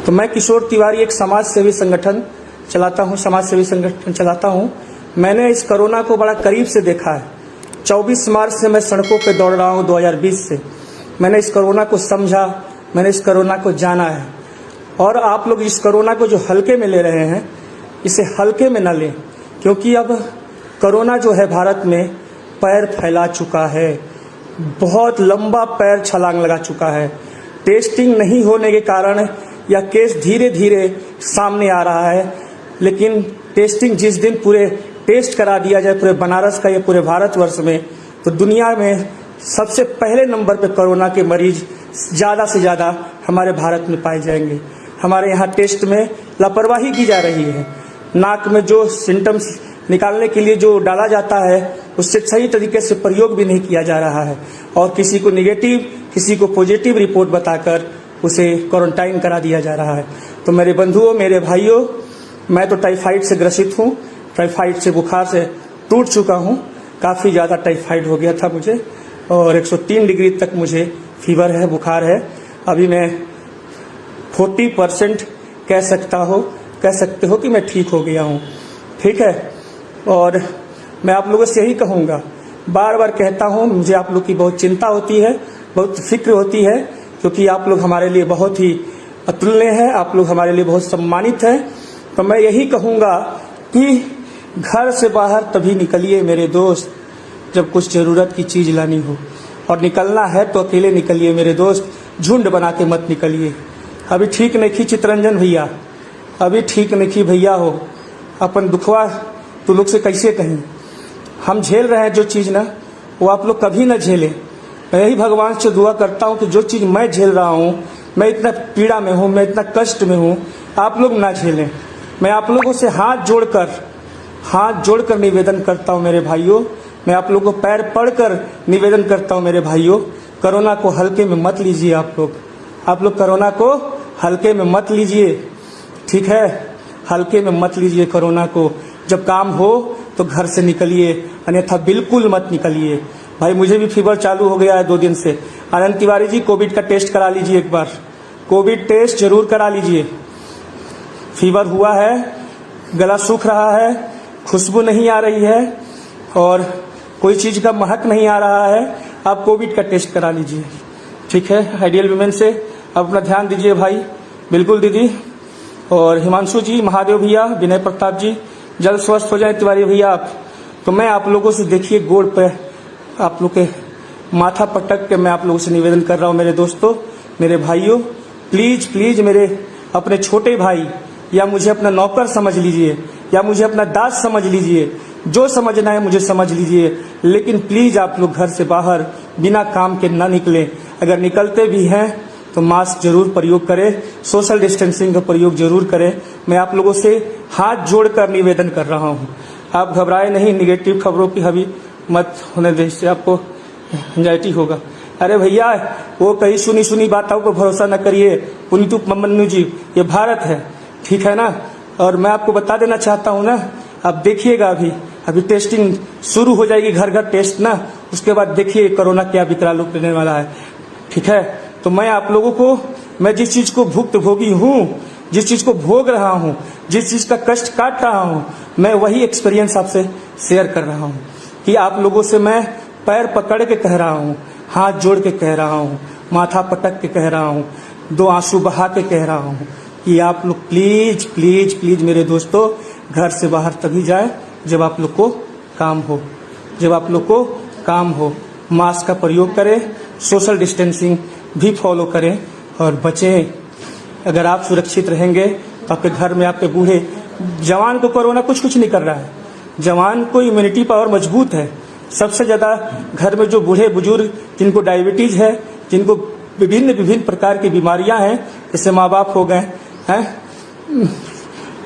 तो मैं किशोर तिवारी एक समाज सेवी संगठन चलाता हूँ। मैंने इस कोरोना को बड़ा करीब से देखा है। 24 मार्च से मैं सड़कों पे दौड़ रहा हूँ 2020 से। मैंने इस कोरोना को समझा, मैंने इस कोरोना को जाना है। और आप लोग इस कोरोना को जो हल्के में ले रहे हैं, इसे हल्के में न लें, क्योंकि अब कोरोना जो है भारत में पैर फैला चुका है, बहुत लंबा पैर छलांग लगा चुका है। टेस्टिंग नहीं होने के कारण यह केस धीरे धीरे सामने आ रहा है, लेकिन टेस्टिंग जिस दिन पूरे टेस्ट करा दिया जाए पूरे बनारस का या पूरे भारतवर्ष में, तो दुनिया में सबसे पहले नंबर पे कोरोना के मरीज ज़्यादा से ज़्यादा हमारे भारत में पाए जाएंगे। हमारे यहाँ टेस्ट में लापरवाही की जा रही है। नाक में जो सिम्टम्स निकालने के लिए जो डाला जाता है, उससे सही तरीके से प्रयोग भी नहीं किया जा रहा है, और किसी को निगेटिव किसी को पॉजिटिव रिपोर्ट बताकर उसे क्वारंटाइन करा दिया जा रहा है। तो मेरे बंधुओं, मेरे भाइयों, मैं तो टाइफाइड से ग्रसित हूँ। टाइफाइड से बुखार से टूट चुका हूँ। काफ़ी ज़्यादा टाइफाइड हो गया था मुझे, और 103 डिग्री तक मुझे फीवर है, बुखार है। अभी मैं 40% कह सकते हो कि मैं ठीक हो गया हूँ। ठीक है, और मैं आप लोगों से यही कहूँगा, बार बार कहता हूँ, मुझे आप लोग की बहुत चिंता होती है, बहुत फिक्र होती है, क्योंकि आप लोग हमारे लिए बहुत ही अतुल्य हैं, आप लोग हमारे लिए बहुत सम्मानित हैं। तो मैं यही कहूँगा कि घर से बाहर तभी निकलिए मेरे दोस्त जब कुछ ज़रूरत की चीज़ लानी हो, और निकलना है तो अकेले निकलिए मेरे दोस्त, झुंड बना के मत निकलिए। अभी ठीक नहीं की चितरंजन भैया, अभी ठीक नहीं की भैया हो, अपन दुखवा तो लोग से कैसे कहें। हम झेल रहे हैं जो चीज़ ना, वो आप लोग कभी ना झेलें। मैं यही भगवान से दुआ करता हूँ कि जो चीज़ मैं झेल रहा हूँ, मैं इतना पीड़ा में हूँ, मैं इतना कष्ट में हूँ, आप लोग ना झेलें। मैं आप लोगों से हाथ जोड़कर निवेदन करता हूँ मेरे भाइयों, मैं आप लोगों को पैर पड़कर निवेदन करता हूँ मेरे भाइयों, कोरोना को हल्के में मत लीजिए। आप लोग कोरोना को हल्के में मत लीजिए, ठीक है, हल्के में मत लीजिए कोरोना को। जब काम हो तो घर से निकलिए, अन्यथा बिल्कुल मत निकलिए। भाई मुझे भी फीवर चालू हो गया है 2 दिन से। आनंद तिवारी जी, कोविड का टेस्ट करा लीजिए, एक बार कोविड टेस्ट जरूर करा लीजिए। फीवर हुआ है, गला सूख रहा है, खुशबू नहीं आ रही है, और कोई चीज़ का महक नहीं आ रहा है, आप कोविड का टेस्ट करा लीजिए, ठीक है। आइडियल वुमेन से अपना ध्यान दीजिए भाई, बिल्कुल दीदी। और हिमांशु जी, महादेव भैया, विनय प्रताप जी, जल्द स्वस्थ हो जाए तिवारी भैया आप। तो मैं आप लोगों से देखिए गोड़ पे आप लोग के माथा पटक के मैं आप लोगों से निवेदन कर रहा हूँ मेरे दोस्तों, मेरे भाइयों, प्लीज प्लीज मेरे अपने छोटे भाई, या मुझे अपना नौकर समझ लीजिए, या मुझे अपना दास समझ लीजिए, जो समझना है मुझे समझ लीजिए, लेकिन प्लीज आप लोग घर से बाहर बिना काम के ना निकलें। अगर निकलते भी हैं तो मास्क जरूर प्रयोग करें, सोशल डिस्टेंसिंग का प्रयोग जरूर करें। मैं आप लोगों से हाथ जोड़कर निवेदन कर रहा हूं, आप घबराए नहीं, निगेटिव खबरों की हावी मत होने दें, इससे आपको एंजाइटी होगा। अरे भैया, वो कहीं सुनी बातों पर भरोसा न करिए पुनीतु मन्नू जी, ये भारत है, ठीक है ना। और मैं आपको बता देना चाहता हूँ ना, आप देखिएगा अभी टेस्टिंग शुरू हो जाएगी, घर घर टेस्ट ना, उसके बाद देखिए कोरोना क्या विकराल रूप लेने वाला है, ठीक है। तो मैं आप लोगों को, मैं जिस चीज को भुक्तभोगी हूँ, जिस चीज को भोग रहा हूँ, जिस चीज का कष्ट काट रहा हूँ, मैं वही एक्सपीरियंस आपसे शेयर कर रहा हूँ कि आप लोगों से मैं पैर पकड़ के कह रहा हूँ, हाथ जोड़ के कह रहा हूँ, माथा पटक के कह रहा हूँ, 2 आंसू बहा के कह रहा हूँ कि आप लोग प्लीज प्लीज प्लीज मेरे दोस्तों, घर से बाहर तभी जाए जब आप लोग को काम हो, जब आप लोग को काम हो। मास्क का प्रयोग करें, सोशल डिस्टेंसिंग भी फॉलो करें और बचें। अगर आप सुरक्षित रहेंगे तो आपके घर में आपके बूढ़े, जवान को कोरोना कुछ नहीं कर रहा है, जवान को इम्यूनिटी पावर मजबूत है। सबसे ज़्यादा घर में जो बूढ़े बुजुर्ग, जिनको डायबिटीज है, जिनको विभिन्न प्रकार की बीमारियां हैं, जैसे माँ बाप हो गए हैं,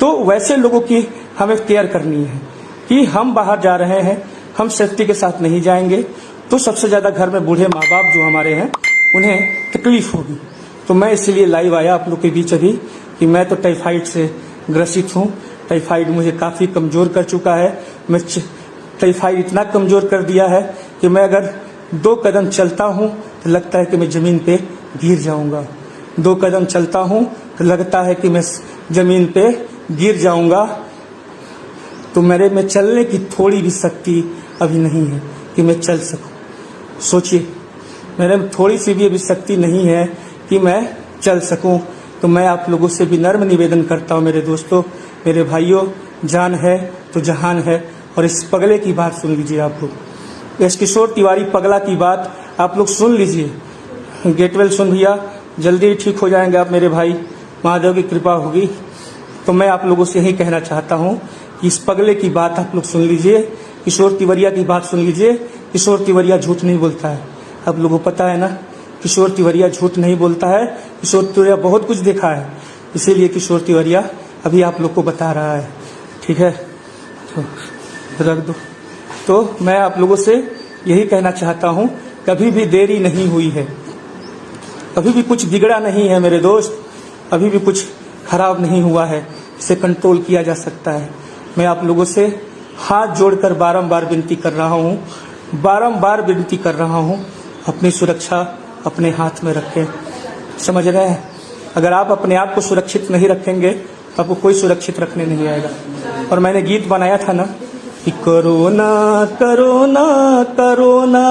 तो वैसे लोगों की हमें केयर करनी है कि हम बाहर जा रहे हैं, हम सेफ्टी के साथ नहीं जाएंगे, तो सबसे ज़्यादा घर में बूढ़े माँ बाप जो हमारे हैं उन्हें तकलीफ होगी। तो मैं इसलिए लाइव आया आप लोग के बीच अभी कि मैं तो टाइफाइड से ग्रसित हूँ। टाइफाइड मुझे काफ़ी कमज़ोर कर चुका है। मैं टाइफाइड इतना कमज़ोर कर दिया है कि मैं अगर 2 कदम चलता हूँ तो लगता है कि मैं ज़मीन पे गिर जाऊँगा। 2 कदम चलता हूँ लगता है कि मैं जमीन पे गिर जाऊंगा, तो मेरे में चलने की थोड़ी भी शक्ति अभी नहीं है कि मैं चल सकूं। सोचिए, मेरे में थोड़ी सी भी अभी शक्ति नहीं है कि मैं चल सकूं। तो मैं आप लोगों से भी नर्म निवेदन करता हूं, मेरे दोस्तों, मेरे भाइयों, जान है तो जहान है। और इस पगले की बात सुन लीजिए आप लोग, इस किशोर तिवारी पगला की बात आप लोग सुन लीजिए। गेट वेल सुन भैया, जल्दी ठीक हो जाएंगे आप मेरे भाई, महादेव की कृपा होगी। तो मैं आप लोगों से यही कहना चाहता हूं कि इस पगले की बात आप लोग सुन लीजिए, किशोर तिवारिया की बात सुन लीजिए। किशोर तिवारिया झूठ नहीं बोलता है, आप लोगों को पता है ना। किशोर तिवारिया झूठ नहीं बोलता है। किशोर तिवारिया बहुत कुछ देखा है, इसीलिए किशोर तिवारिया अभी आप लोग को बता रहा है। ठीक है, तो रख दो। तो मैं आप लोगों से यही कहना चाहता हूं, कभी भी देरी नहीं हुई है, अभी भी कुछ बिगड़ा नहीं है मेरे दोस्त, अभी भी कुछ खराब नहीं हुआ है, इसे कंट्रोल किया जा सकता है। मैं आप लोगों से हाथ जोड़कर बारंबार विनती कर रहा हूं, बारंबार विनती कर रहा हूं, अपनी सुरक्षा अपने हाथ में रखें। समझ रहे हैं? अगर आप अपने आप को सुरक्षित नहीं रखेंगे तो आपको कोई सुरक्षित रखने नहीं आएगा। और मैंने गीत बनाया था ना कि कोरोना कोरोना कोरोना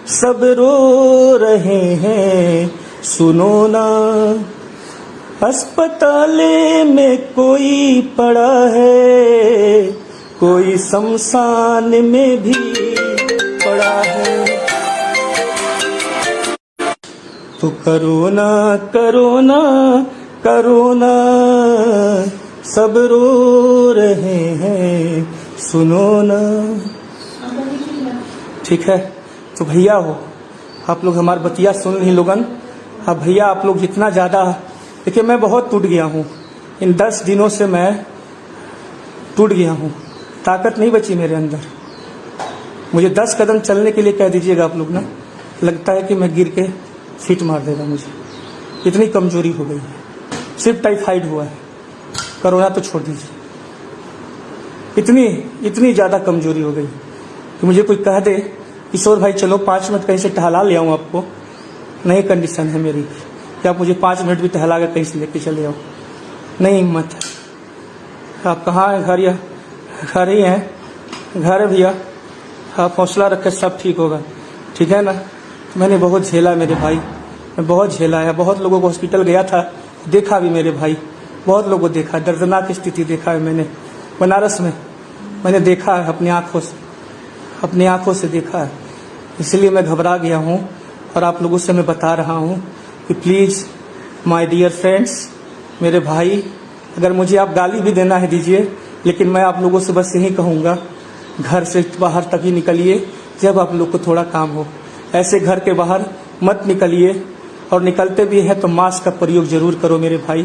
सब रो रहे हैं, सुनो ना, अस्पताल में कोई पड़ा है, कोई शमशान में भी पड़ा है। तो कोरोना कोरोना कोरोना सब रो रहे हैं, सुनो ना। ठीक है, तो भैया हो, आप लोग हमारी बतिया सुन ली लोगन। अब भैया आप लोग जितना ज़्यादा, देखिए मैं बहुत टूट गया हूँ, इन 10 दिनों से मैं टूट गया हूँ, ताकत नहीं बची मेरे अंदर। मुझे 10 कदम चलने के लिए कह दीजिएगा आप लोग ना, लगता है कि मैं गिर के सीट मार देगा मुझे, इतनी कमजोरी हो गई है। सिर्फ टाइफाइड हुआ है, कोरोना तो छोड़ दीजिए, इतनी ज़्यादा कमजोरी हो गई कि मुझे कोई कह दे किशोर भाई चलो 5 मिनट कहीं से टहला ले आऊँ आपको, नहीं कंडीशन है मेरी कि आप मुझे 5 मिनट भी टहला कर कहीं से लेके चले आओ, नहीं हिम्मत है। आप कहाँ हैं? घर या घर ही हैं? घर है भैया, आप हौसला रखें, सब ठीक होगा, ठीक है ना। मैंने बहुत झेला मेरे भाई, मैं बहुत झेला है, बहुत लोगों को हॉस्पिटल गया था, देखा भी मेरे भाई, बहुत लोगों को देखा, दर्दनाक स्थिति देखा है मैंने बनारस में, मैंने देखा है अपनी आंखों से देखा है। इसलिए मैं घबरा गया हूँ और आप लोगों से मैं बता रहा हूँ कि प्लीज़ माय डियर फ्रेंड्स, मेरे भाई, अगर मुझे आप गाली भी देना है दीजिए, लेकिन मैं आप लोगों से बस यही कहूँगा, घर से बाहर तभी निकलिए जब आप लोग को थोड़ा काम हो, ऐसे घर के बाहर मत निकलिए, और निकलते भी हैं तो मास्क का प्रयोग जरूर करो मेरे भाई,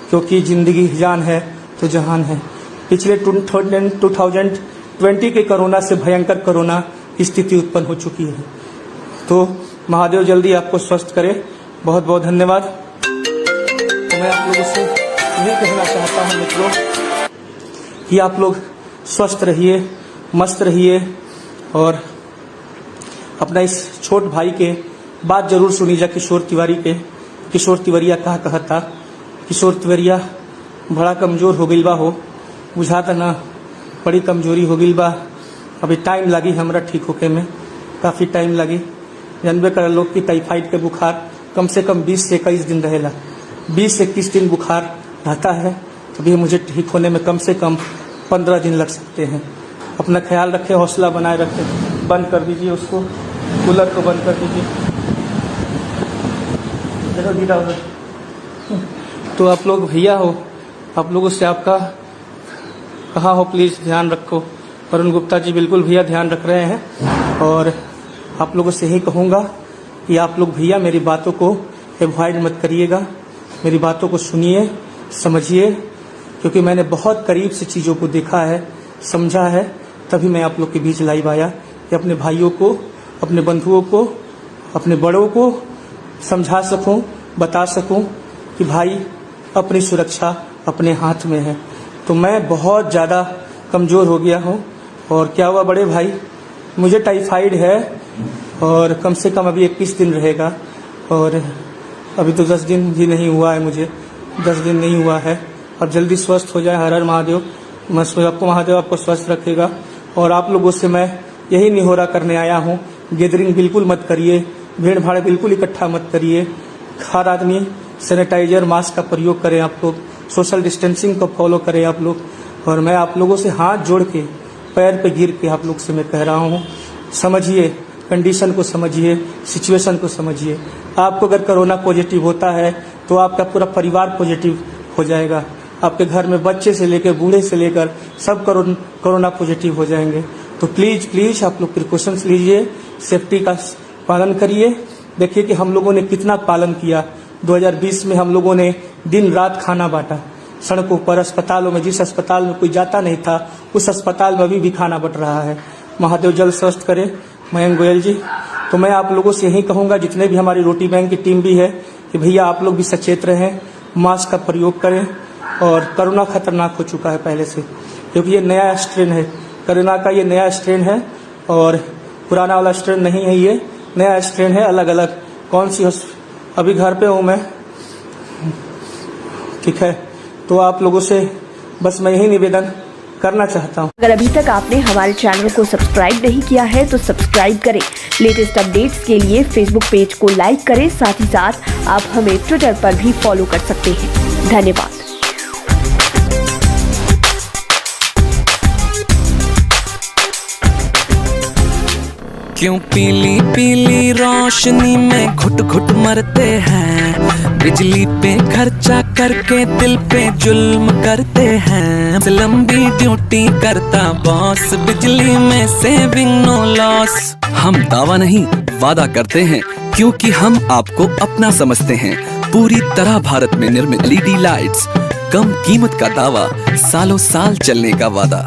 क्योंकि ज़िंदगी जान है तो जहान है। पिछले 2020 के कोरोना से भयंकर कोरोना स्थिति उत्पन्न हो चुकी है। तो महादेव जल्दी आपको स्वस्थ करे। बहुत बहुत धन्यवाद। तो मैं आप लोगों से यही कहना चाहता हूँ मित्रों कि आप लोग स्वस्थ रहिए, मस्त रहिए, और अपना इस छोट भाई के बात जरूर सुनी जा किशोर तिवारी के। किशोर तिवारिया कहा कहता, किशोर तिवारिया बड़ा कमज़ोर हो गई बा, हो बुझाता ना, बड़ी कमजोरी हो गई बा, अभी टाइम लगी हमरा ठीक होके में, काफ़ी टाइम लगी। जानबे कर लोग की टाइफाइड के बुखार कम से कम 20 से 21 दिन रहेला, 20 से 21 दिन बुखार रहता है, तभी मुझे ठीक होने में कम से कम 15 दिन लग सकते हैं। अपना ख्याल रखें, हौसला बनाए रखें। बंद कर दीजिए उसको, कूलर को बंद कर दीजिए। तो आप लोग भैया हो, आप लोगों से आपका कहा हो प्लीज़ ध्यान रखो। वरुण गुप्ता जी बिल्कुल भैया ध्यान रख रहे हैं, और आप लोगों से यही कहूँगा कि आप लोग भैया मेरी बातों को अवॉइड मत करिएगा, मेरी बातों को सुनिए, समझिए, क्योंकि मैंने बहुत करीब से चीज़ों को देखा है, समझा है, तभी मैं आप लोग के बीच लाइव आया कि अपने भाइयों को, अपने बंधुओं को, अपने बड़ों को समझा सकूं, बता सकूं कि भाई अपनी सुरक्षा अपने हाथ में है। तो मैं बहुत ज़्यादा कमज़ोर हो गया हूं, और क्या हुआ बड़े भाई, मुझे टाइफाइड है और कम से कम अभी 21 दिन रहेगा, और अभी तो 10 दिन भी नहीं हुआ है, मुझे 10 दिन नहीं हुआ है। अब जल्दी स्वस्थ हो जाए, हर हर महादेव। मैं आपको महादेव आपको स्वस्थ रखेगा। और आप लोगों से मैं यही निहोरा करने आया हूँ, गैदरिंग बिल्कुल मत करिए, भीड़ भाड़ बिल्कुल इकट्ठा मत करिए। हर आदमी सैनिटाइजर मास्क का प्रयोग करें, आप लोग सोशल डिस्टेंसिंग को फॉलो करें आप लोग। और मैं आप लोगों से हाथ जोड़ के पैर पे गिर के आप लोग से मैं कह रहा हूँ, समझिए, कंडीशन को समझिए, सिचुएशन को समझिए। आपको अगर कोरोना पॉजिटिव होता है तो आपका पूरा परिवार पॉजिटिव हो जाएगा। आपके घर में बच्चे से लेकर बूढ़े से लेकर सब कोरोना पॉजिटिव हो जाएंगे। तो प्लीज आप लोग प्रिकॉशंस लीजिए, सेफ्टी का पालन करिए। देखिए कि हम लोगों ने कितना पालन किया। 2020 में हम लोगों ने दिन रात खाना बांटा, सड़कों पर, अस्पतालों में। जिस अस्पताल में कोई जाता नहीं था उस अस्पताल में अभी भी खाना बंट रहा है। महादेव जल्द स्वस्थ करे मयंक गोयल जी। तो मैं आप लोगों से यही कहूँगा, जितने भी हमारी रोटी बैंक की टीम भी है, कि भैया आप लोग भी सचेत रहें, मास्क का प्रयोग करें। और कोरोना खतरनाक हो चुका है पहले से, क्योंकि ये नया स्ट्रेन है, कोरोना का ये नया स्ट्रेन है और पुराना वाला स्ट्रेन नहीं है, ये नया स्ट्रेन है, अलग अलग। कौन सी अभी घर पे हूँ मैं, ठीक है। तो आप लोगों से बस मैं यही निवेदन करना चाहता हूँ। अगर अभी तक आपने हमारे चैनल को सब्सक्राइब नहीं किया है तो सब्सक्राइब करें। लेटेस्ट अपडेट्स के लिए फेसबुक पेज को लाइक करें, साथ ही साथ आप हमें ट्विटर पर भी फॉलो कर सकते हैं। धन्यवाद। क्यों पीली पीली रोशनी में घुट घुट मरते हैं, बिजली पे खर्चा करके दिल पे जुल्म करते हैं। लंबी ड्यूटी करता बॉस, बिजली में सेविंग नो लॉस। हम दावा नहीं वादा करते हैं, क्योंकि हम आपको अपना समझते हैं। पूरी तरह भारत में निर्मित LED लाइट्स, कम कीमत का दावा, सालों साल चलने का वादा।